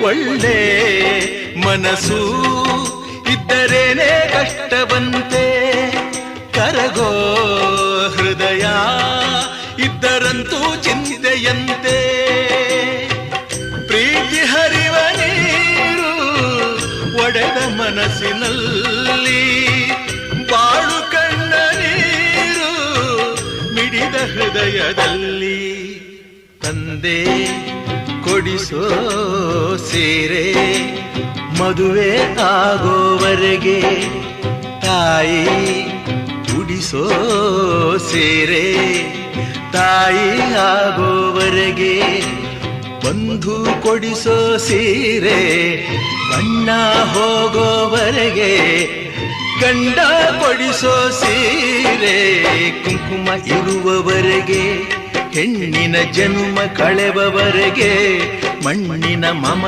ಒಳ್ಳೆ ಮನಸ್ಸು ಇದ್ದರೇನೆ ಕಷ್ಟವಂತೆ, ಕರಗೋ ಹೃದಯ ಇದ್ದರಂತೂ ಚಿಂತೆಯಂತೆ. ಪ್ರೀತಿ ಹರಿವ ನೀರು ಒಡೆದ ಮನಸ್ಸಿನಲ್ಲಿ, ಬಾಳು ಕಣ್ಣ ನೀರು ಮಿಡಿದ ಹೃದಯದಲ್ಲಿ. ತಂದೆ ಕೊಡಿಸೋ ಸೀರೆ ಮದುವೆ ಆಗೋವರೆಗೆ, ತಾಯಿ ಉಡಿಸೋ ಸೀರೆ ತಾಯಿ ಆಗೋವರೆಗೆ, ಬಂಧು ಕೊಡಿಸೋ ಸೀರೆ ಬಣ್ಣ ಹೋಗೋವರೆಗೆ, ಗಂಡ ಕೊಡಿಸೋ ಸೀರೆ ಕುಂಕುಮ ಇರುವವರೆಗೆ, ಹೆಣ್ಣಿನ ಜನ್ಮ ಕಳೆವವರೆಗೆ, ಮಣ್ಣಿನ ಮಮ